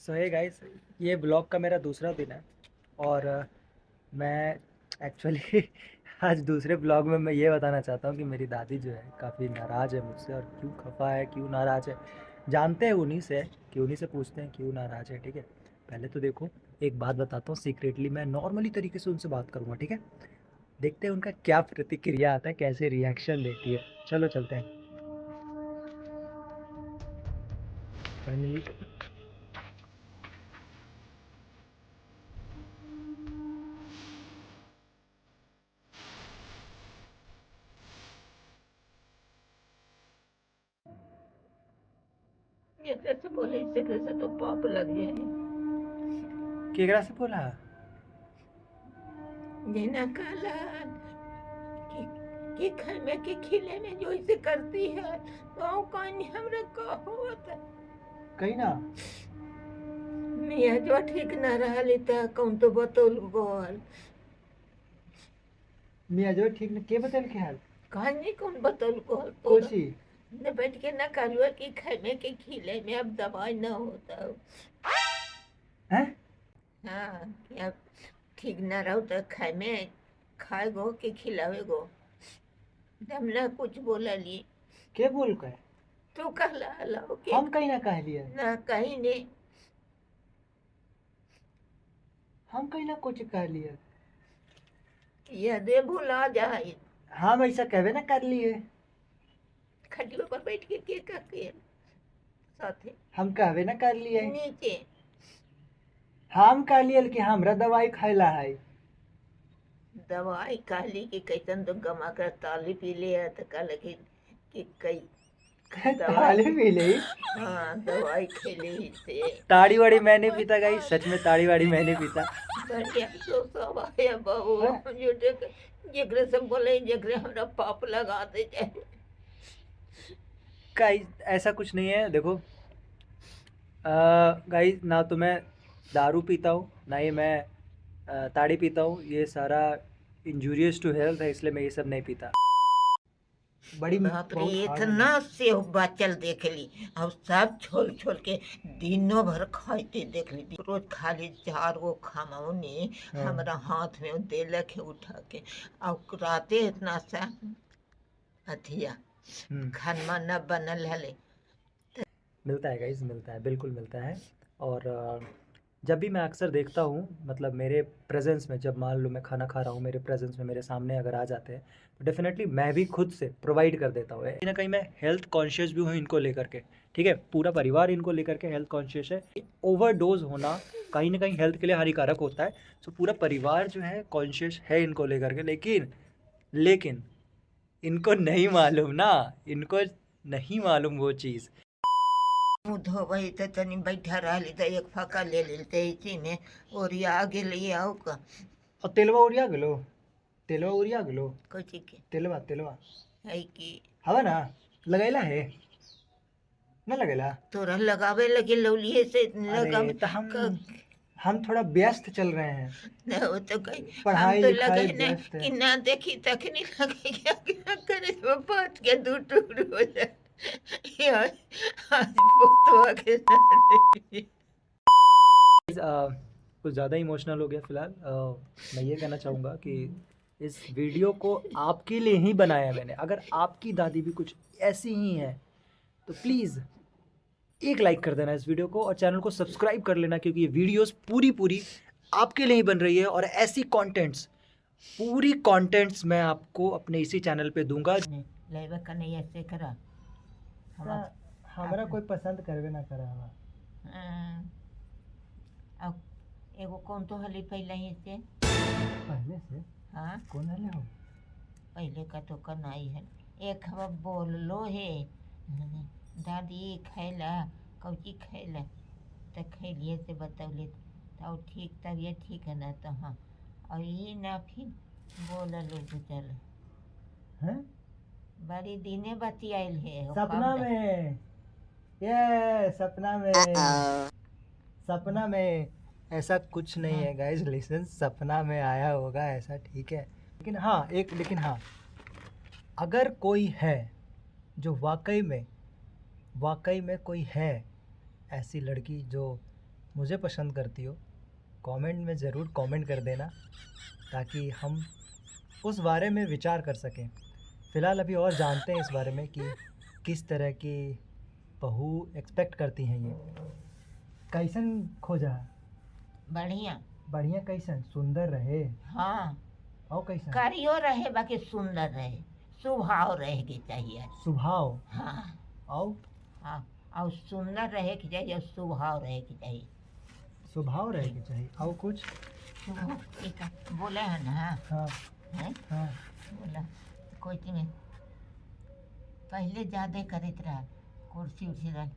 सो hey guys, ये blog का मेरा दूसरा दिन है और मैं एक्चुअली आज दूसरे ब्लॉग में मैं ये बताना चाहता हूँ कि मेरी दादी जो है काफ़ी नाराज़ है मुझसे। और क्यों खफा है, क्यों नाराज़ है, जानते हैं उन्हीं से, कि उन्हीं से पूछते हैं क्यों नाराज़ है। ठीक है, पहले तो देखो एक बात बताता हूँ सीक्रेटली, मैं नॉर्मली तरीके से उनसे बात करूँगा। ठीक है, देखते हैं उनका क्या प्रतिक्रिया आता है, कैसे रिएक्शन देती है। चलो चलते हैं। फाइनली ये कैसे बोले, इससे कैसे तो पाप लग जाए। केकरा से बोला। जेना कहला कि कि घर में के खिले में जो इसे करती है तो कौन हमरा कहत कहीं ना मियाँ जो ठीक न रहली त कौन तो बतौल गल मियाँ जो ठीक ने के बतल के हाल कहानी कौन बतौल गल तो कोची न बैठ के न कहलुआ कि घर में के खिले में अब दवाई न होता। हैं। हाँ कि अब ठीक न रहो तो खाए में खाए गो कि खिलावे गो। हम न कुछ बोलली के बोल के तू कहला अलाउ के हम कहीं ना कह लिए, ना कहीं नहीं। हम कहीं ना कुछ कह लिए। यादें भुला जाए। हम ऐसा कहवे ना कर लिए, खटिया पर बैठ के के साथे हम कहवे ना कर लिए। नीचे हम कह लिए कि हमरा दवाई खैला है। दवाई कहली कि कैसन तो गमा कर ताली पी ले तो कहल कि कई ताली दवाई पी ली। हाँ दवाई खेले ही से ताड़ी वाड़ी मैं नहीं पीता गाइस, सच में ताड़ी वाड़ी मैं नहीं पीता। बढ़िया तो सब आया बहू झूठे जगरे से बोले जगरे हमरा पाप लगा दे जाए। गाइस ऐसा कुछ नहीं है, देखो गाइस, ना तो मैं दारू पीता हूँ ना ही मैं ताड़ी पीता हूँ। ये सारा इंजूरियस टू हेल्थ है, इसलिए मैं ये सब नहीं पीता। बड़ी बाप रे बहुत hard है। इतना से बाचल देख ली और सब छोल छोल के दिनों भर खाते देख ली। रोज खाली 4 गो खमौनी हाँ। हमरा हाथ में देलक है उठा के और राते इतना सा अथिया खानमा न बनल हले। मिलता है गाइस, मिलता है, बिल्कुल मिलता है। और जब भी मैं अक्सर देखता हूँ, मतलब मेरे प्रेजेंस में, जब मान लो मैं खाना खा रहा हूँ, मेरे प्रेजेंस में मेरे सामने अगर आ जाते हैं तो डेफिनेटली मैं भी खुद से प्रोवाइड कर देता हूँ। कहीं ना कहीं मैं हेल्थ कॉन्शियस भी हूँ इनको लेकर के। ठीक है, पूरा परिवार इनको लेकर के हेल्थ कॉन्शियस है। ओवरडोज होना कहीं ना कहीं हेल्थ के लिए हानिकारक होता है। सो पूरा परिवार जो है कॉन्शियस है इनको लेकर के। लेकिन लेकिन इनको नहीं मालूम ना, इनको नहीं मालूम वो चीज़। मुँह धोबई तो तनी बैठा रही तो एक फका ले लेते इसी में ओरिया गेली आउ का और तेलवा उड़िया गेलो, तेलवा उड़िया गेलो, कथी के तेलवा तेलवा है कि हवा ना लगैला है ना लगैला। तोरा लगावे लगे लौलिए से अरे लगावे तो हम थोड़ा व्यस्त चल रहे हैं, न वो तो कहीं हम पढ़ाई तो लगे लिखाई न व्यस्त है। कि ना देखी तखनी लगे क्या करे वो बात के दू टुकड़ हो जाए यार आज फोटो के ना देखी। कुछ ज़्यादा इमोशनल हो गया फिलहाल। मैं ये कहना चाहूँगा कि इस वीडियो को आपके लिए ही बनाया मैंने। अगर आपकी दादी भी कुछ ऐसी ही है तो प्लीज़ एक लाइक कर देना इस वीडियो को और चैनल को सब्सक्राइब कर लेना, क्योंकि ये वीडियोस पूरी पूरी आपके लिए ही बन रही है। और ऐसी कंटेंट्स, पूरी कंटेंट्स मैं आपको अपने इसी चैनल पे दूंगा। लेवा का नहीं ऐसे करा हमारा कोई पसंद करवे ना करा हवा। अब एगो कौन तो हली पहले ही से पहले से हाँ कौन हले हो? पहले का तो कनाई है एक हवा बोल लो है दादी खैला कौची खैला तो खैलिए से बतौले तो ठीक तबियत ठीक है ना तो हाँ और ये ना फिर बोल लो गुजल हैं? बड़ी दिने बतियाल है सपना में, ये सपना में, सपना में ऐसा कुछ नहीं है गाइस। लिसन, सपना में आया होगा ऐसा, ठीक है। लेकिन हाँ, अगर कोई है जो वाकई में कोई है ऐसी लड़की जो मुझे पसंद करती हो, कमेंट में ज़रूर कमेंट कर देना ताकि हम उस बारे में विचार कर सकें। फ़िलहाल अभी और जानते हैं इस बारे में कि किस तरह की बहू एक्सपेक्ट करती हैं ये। कैसन खोजा है? बढ़िया। बढ़िया कैसन? सुंदर रहे हाँ, और कैसन? करियो रहे बाकी सुंदर रहे, स्वभाव रहे के चाहिए। स्वभाव हाँ और हाँ, और सुंदर रहे के चाहिए और स्वभाव रहे के चाहिए। स्वभाव रहेगी चाहिए और कुछ? स्वभाव एक बोले है ना। हाँ हैं? हाँ बोला कोई चीज में पहले ज्यादा करत रहा, कुर्सी उर्सी रह,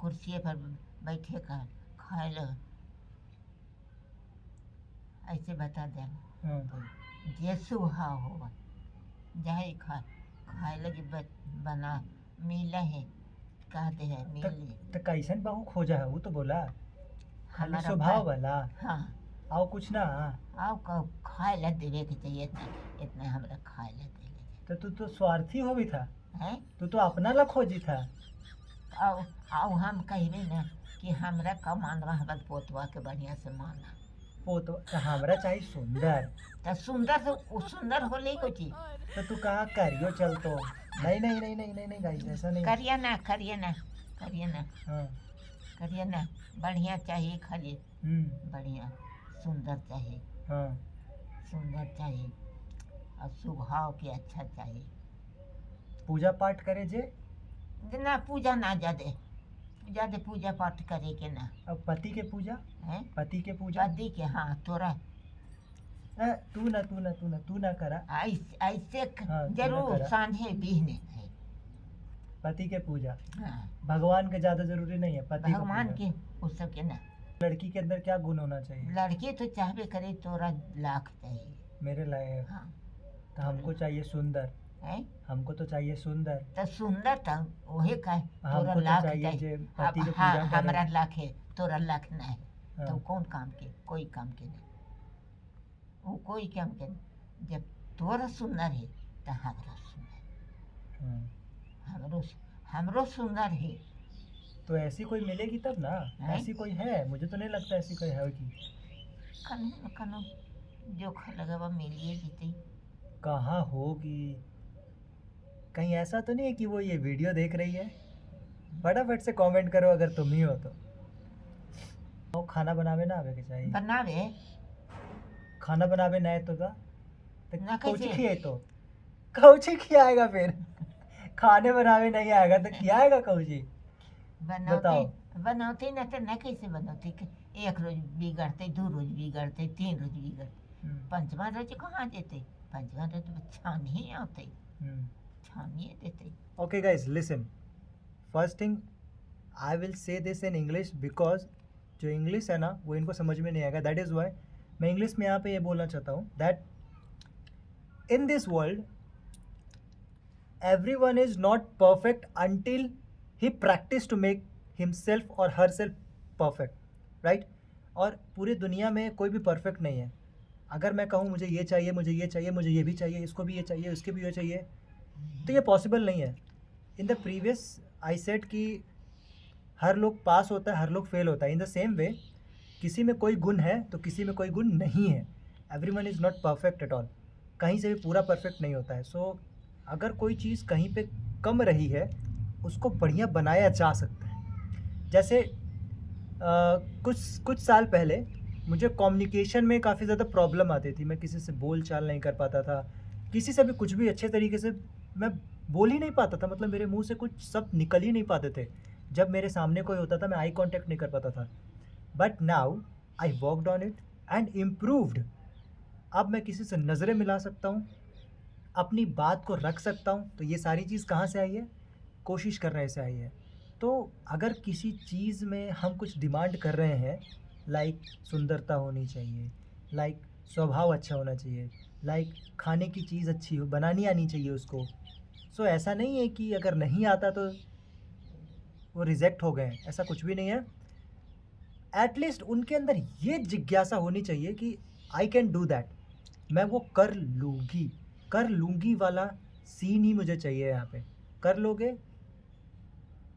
कुर्सी पर बैठे का खाए लो, ऐसे बता दे। हाँ। जे स्वभाव होगा जाए खाए लगे बना मिला है, कहते हैं मिले। तो कैसन बहू खोजा है वो तो बोला, खाली हमारा स्वभाव भाई- वाला हाँ, और कुछ ना। आओ कहो खाए ला देवे के चाहिए, इतना इतना हमरा खाए ला दे तो तू तो स्वार्थी हो भी था, हैं। तू तो अपना ला खोजी था। आओ आओ हम कहबे ना कि हमरा का मानवा हमार पोतवा के बढ़िया से माना, वो तो हमरा चाहिए सुंदर। तो सुंदर तो वो सुंदर होले को चीज। तो तू कहा करियो चल तो। नहीं नहीं नहीं नहीं नहीं नहीं गाइस, ऐसा नहीं। करिए ना करिए ना करिए ना हाँ। करिए ना, बढ़िया चाहिए खाली, हम्म। बढ़िया सुंदर चाहिए, हाँ। सुंदर चाहिए और स्वभाव के अच्छा चाहिए। पूजा पाठ करे जे, ना पूजा ना ज्यादा ज्यादा पूजा पाठ करे के ना अब पति के पूजा, है। पति के पूजा। पति के हाँ तोरा तू ना करा। ऐसे हाँ, जरूर करा। सांझे बिहने है। पति के पूजा, हाँ, भगवान के ज्यादा जरूरी नहीं है, पति का भगवान पूजा। के उस सब के ना। लड़की के अंदर क्या गुण होना चाहिए? लड़के तो चाहबे करे तोरा लाख चाहिए। मेरे लायक। हाँ तो हमको चाहिए सुंदर, है, हमको तो चाहिए सुंदर। तो सुंदर तो वही का तोरा हमको तो लाख चाहिए चाहिए। जे पति के हाँ, पूजा करे। हमारा लाख है, तोरा लाख ना है। हाँ। तो कौन काम के? कोई काम के नहीं, वो कोई काम के नहीं। जब तोरा सुंदर है तो हमरा सुंदर, हाँ। हमरो हमरो सुंदर है। तो ऐसी कोई मिलेगी तब ना। हैं? ऐसी कोई है? मुझे तो नहीं लगता ऐसी कोई है कि। कनो न कनो जो लगवा मिलिए जीते। कहाँ होगी? कहीं ऐसा तो नहीं है कि वो ये वीडियो देख रही है? फटाफट से कमेंट करो अगर तुम ही हो तो। वो खाना बनावे ना आवे के चाहिए। बनावे खाना बनावे ना तो का ना कौची कैसे? खिए तो कौची खियाएगा फिर? खाने बनावे नहीं आएगा तो खियाएगा कौची? बनाते बनाते न तो न कैसे बनाते एक रोज बिगड़ते, दो रोज बिगड़ते, तीन रोज बिगड़ते, पंचवा रोज कहाँ देते? पंचवा रोज छान ही आते, छानिए देते। Okay guys, listen. First thing, I will say this in English because जो इंग्लिश है ना वो इनको समझ में नहीं आएगा। दैट इज़ वाई मैं इंग्लिश में यहाँ पे ये बोलना चाहता हूँ that in this world every one is not perfect until he practice to make himself और हर सेल्फ परफेक्ट, राइट? और पूरी दुनिया में कोई भी परफेक्ट नहीं है। अगर मैं कहूँ मुझे ये चाहिए, मुझे ये चाहिए, मुझे ये भी चाहिए, इसको भी ये चाहिए, उसके भी ये चाहिए, तो ये पॉसिबल नहीं है। In the previous I said कि हर लोग पास होता है, हर लोग फेल होता है। इन द सेम वे किसी में कोई गुण है तो किसी में कोई गुण नहीं है। Everyone is not perfect at all. कहीं से भी पूरा परफेक्ट नहीं होता है। सो अगर कोई चीज़ कहीं पे कम रही है उसको बढ़िया बनाया जा सकता है। जैसे कुछ साल पहले मुझे कम्युनिकेशन में काफ़ी ज़्यादा प्रॉब्लम आती थी। मैं किसी से बोल चाल नहीं कर पाता था, किसी से भी कुछ भी अच्छे तरीके से मैं बोल ही नहीं पाता था। मतलब मेरे मुंह से कुछ शब्द निकल ही नहीं पाते थे। जब मेरे सामने कोई होता था मैं आई कांटेक्ट नहीं कर पाता था। But now I worked on it and improved. अब मैं किसी से नज़रें मिला सकता हूँ, अपनी बात को रख सकता हूँ। तो ये सारी चीज़ कहाँ से आई है? कोशिश करने से आई है। तो अगर किसी चीज़ में हम कुछ डिमांड कर रहे हैं, लाइक सुंदरता होनी चाहिए, लाइक स्वभाव अच्छा होना चाहिए, लाइक खाने की चीज़ अच्छी हो, बनानी आनी चाहिए उसको। सो ऐसा नहीं है कि अगर नहीं आता तो वो रिजेक्ट हो गए, ऐसा कुछ भी नहीं है। एटलीस्ट उनके अंदर ये जिज्ञासा होनी चाहिए कि आई कैन डू दैट, मैं वो कर लूँगी वाला सीन ही मुझे चाहिए यहाँ पे। कर लोगे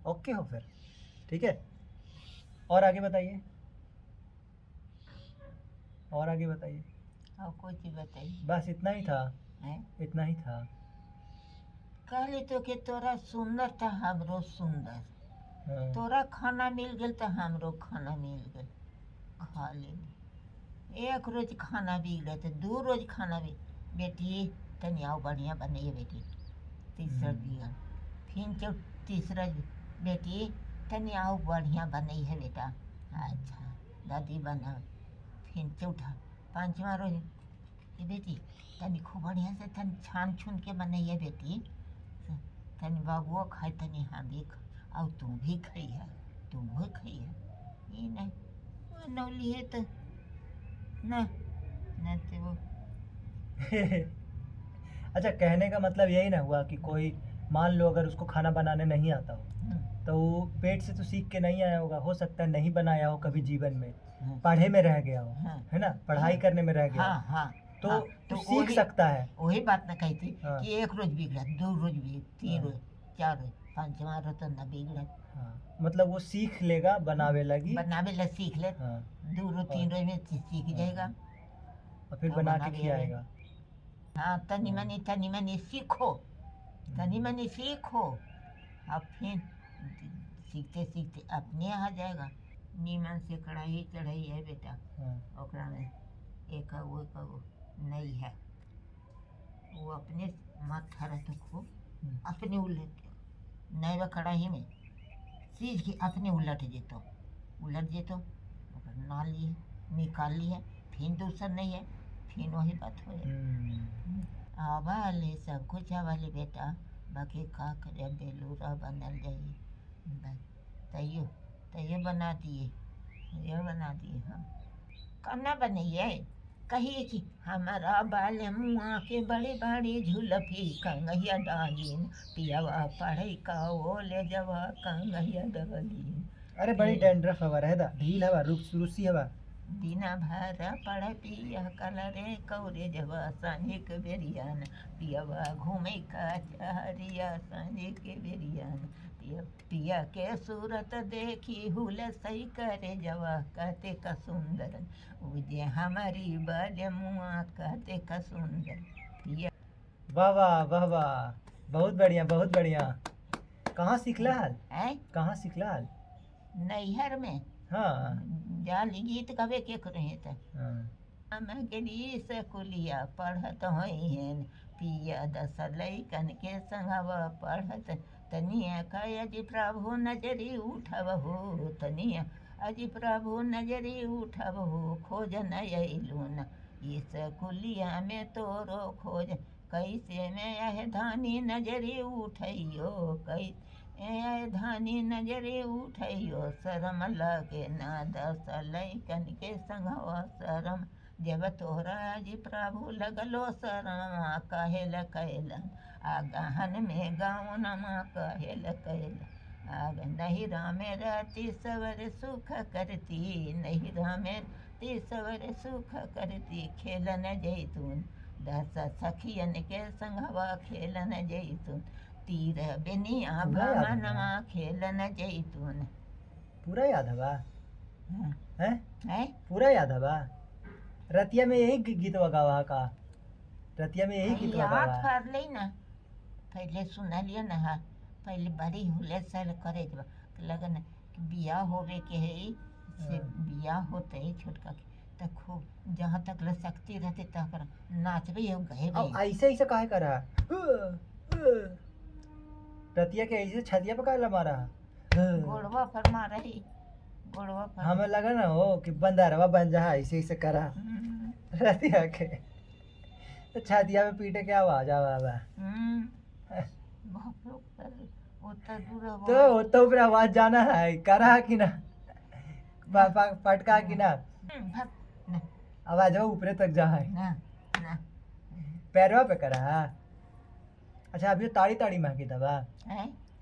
ओके हो फिर, ठीक है। और आगे बताइए। और आगे बताइए। और कोई चीज बताइए। बस इतना ही था? हैं? इतना ही था? कहली तो कि तोरा सुंदर था हमरो सुंदर, हाँ। तोरा खाना मिल गल तो हमरो खाना मिल गल, खा ले। एक रोज खाना बिगड़े तो 2 रोज खाना भी। बेटी तनी आओ बढ़िया बनाइए बेटी। तीसरा दिया फिर तीसरा बेटी तनी आओ बढ़िया बनाई है बेटा। अच्छा दादी बना। फिर चौथा 5वां रोज ये बेटी तनी खूब बढ़िया से तनी छान छुन के बनाइए बेटी, तनी बाबुओ खाए तनी हम भी खाए और तू भी खाइए, तू भी खाइए। ये नहीं नौली है तो न न तो वो अच्छा, कहने का मतलब यही ना हुआ कि कोई मान लो अगर उसको खाना बनाने नहीं आता हो तो वो पेट से तो सीख के नहीं आया होगा, हो सकता है नहीं बनाया हो कभी जीवन में, पढ़े में रह गया हो, है ना, पढ़ाई करने में रह गया हाँ हो, हाँ तो हाँ, तो तो सीख सकता है। वही बात न कही थी हाँ। कि 1 रोज बिगड़ा, 2 रोज बिगड़ा, 3 हाँ। रोज, 4 रोज, 5वां रोज तो न बिगड़ा। हाँ, मतलब वो सीख लेगा, बनावे लगी। बनावे ला सीख ले। हाँ। 2 रोज 3 रोज में सीख जाएगा। और फिर तो बना बना के लिया खिलाएगा। हाँ तनी मनी सीखो, तनी मनी सीखो, अब फिर सीखते सीखते अपने आ जाएगा। नीमन से कढ़ाई चढ़ाई है बेटा, हाँ। ओकरा में एक वो नहीं है, वो अपने मत ठहरा तो खूब अपने उलट नए कढ़ाई में सीज के अपने उलट जेतो ओकर ना लिए निकाल लिए, फिर दूसर नहीं है, फिर वही बात हो जाए। आवाले सब कुछ आवाले बेटा, बाकी का करे बेलूरा बनल जाइए। तैयो तैयो बना दिए, ये बना दिए हम करना बनाइए। कहिए कि हमारा बाल मुआ के बड़े बड़े झुलफी कंगैया डालीन, पियावा पढ़े का वो ले जवा कंगैया डालीन। अरे बड़ी डैंड्रफ हवा रहे दा, ढील हवा, रूसी हवा। दिना भर पढ़ पिया कलरे कौरे जवा सांझे के बेरियान, पियावा घूमे का चहरिया सांझे के बेरियान, पिया के सूरत देखी हुल सही करे जवा कहते का सुंदर, उजे हमारी बाज मुआ कहते का सुंदर पिया। वाह वाह वाह वाह, बहुत बढ़िया बहुत बढ़िया। कहाँ सीखला हाल? कहाँ सीखला हाल? नैहर में। हाँ। जाली गीत कबे के रहे थे। हाँ। मैं गेली स्कूलिया पढ़त होइहन, पिया 10 लइकन के संगवा पढ़त, तनिया कह अजी प्रभु नजरी उठब हो, तनिया अजी प्रभु नजरी उठब हो, खोज न अइलून स्कूलिया में तोरो खोज, कैसे में यह धानी नजरी उठैयो, कैसे धानी नजरी उठैयो, शरम लगे ना 10 लइकन के संगवा शरम, जब तोरा जी प्रभु लगलो शरमा कहेल कैलन, आ गहन में गाउनमा कहेल कैलन, आग नहिरा में रहती सवर सुख करती, नहिरा में ती सवर सुख करती, खेलन जैतून 10 सखियन के संगवा खेलन जैतून, तीर बेनिया भवनमा खेलन जैतून। पूरा याद हवा? है पूरा याद हवा? रतिया में यही गीत गावा का? रतिया में यही गीत गावा? याद कर ले ना, पहले सुना लिया ना, पहले बड़ी हुले सर करे जब लगन कि बियाह होवे के है से बियाह होते ही छोटका के तो खूब जहाँ तक ल शक्ति रहते तक नाचबे हो गए अब ऐसे ऐसे काहे करा? रतिया के ऐसे छतिया पे काहे मारा? गोड़वा पर मारही, गोड़वा पर। हमें लगा ना हो कि बंदरवा बन जा, ऐसे ऐसे करा रतिया के तो छतिया पे पीटे के आवाज आवा। तो फिर आवाज जाना है, करा कि ना पटका कि ना आवाज ऊपरे तक जा है ना पैरवा पे करा। अच्छा अभी ताड़ी ताड़ी महकी दबा,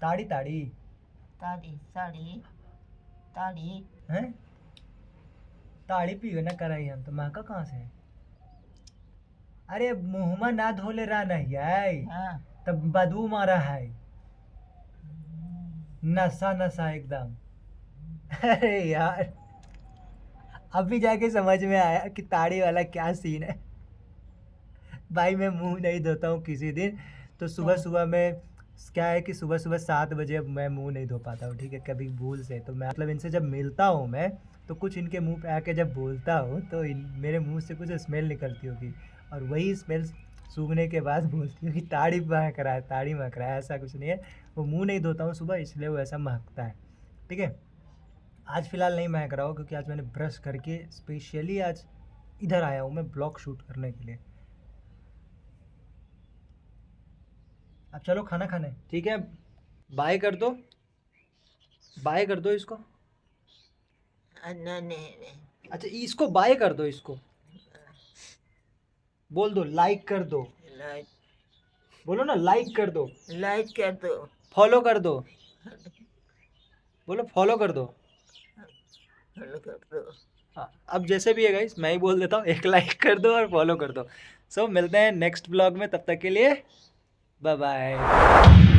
ताड़ी ताड़ी ताड़ी साड़ी ताड़ी हैं, ताड़ी पियो ना कराई हम तो महका कहाँ से? अरे मुँहमा ना धोले रहा नहीं है तब बदबू मारा है, नशा नशा एकदम। अरे यार अभी जाके समझ में आया कि ताड़ी वाला क्या सीन है। भाई मैं मुंह नहीं धोता हूँ किसी दिन, तो सुबह हाँ। सुबह में क्या है कि सुबह सुबह 7 बजे अब मैं मुंह नहीं धो पाता हूँ, ठीक है, कभी भूल से। तो मैं मतलब इनसे जब मिलता हूँ मैं, तो कुछ इनके मुंह पे आके जब बोलता हूँ तो मेरे मुंह से कुछ स्मेल निकलती होगी, और वही स्मेल सूंघने के बाद बोलती हूँ कि ताड़ी महक रहा है, ताड़ी महक रहा है। ऐसा कुछ नहीं है, वो मुंह नहीं धोता हूँ सुबह, इसलिए वो ऐसा महकता है, ठीक है। आज फ़िलहाल नहीं महक रहा हो, क्योंकि आज मैंने ब्रश करके स्पेशली आज इधर आया हूँ मैं ब्लॉग शूट करने के लिए। अब चलो खाना खाने, ठीक है। बाय कर दो, बाय कर दो इसको। नहीं अच्छा इसको बाय कर दो, इसको बोल दो लाइक कर दो, लाइक बोलो ना लाइक कर दो, लाइक कर दो, फॉलो कर दो, बोलो फॉलो कर दो। फॉलो कर दो। हाँ अब जैसे भी है गाइस, मैं ही बोल देता हूँ, एक लाइक कर दो और फॉलो कर दो। सो मिलते हैं नेक्स्ट ब्लॉग में, तब तक के लिए बाय बाय।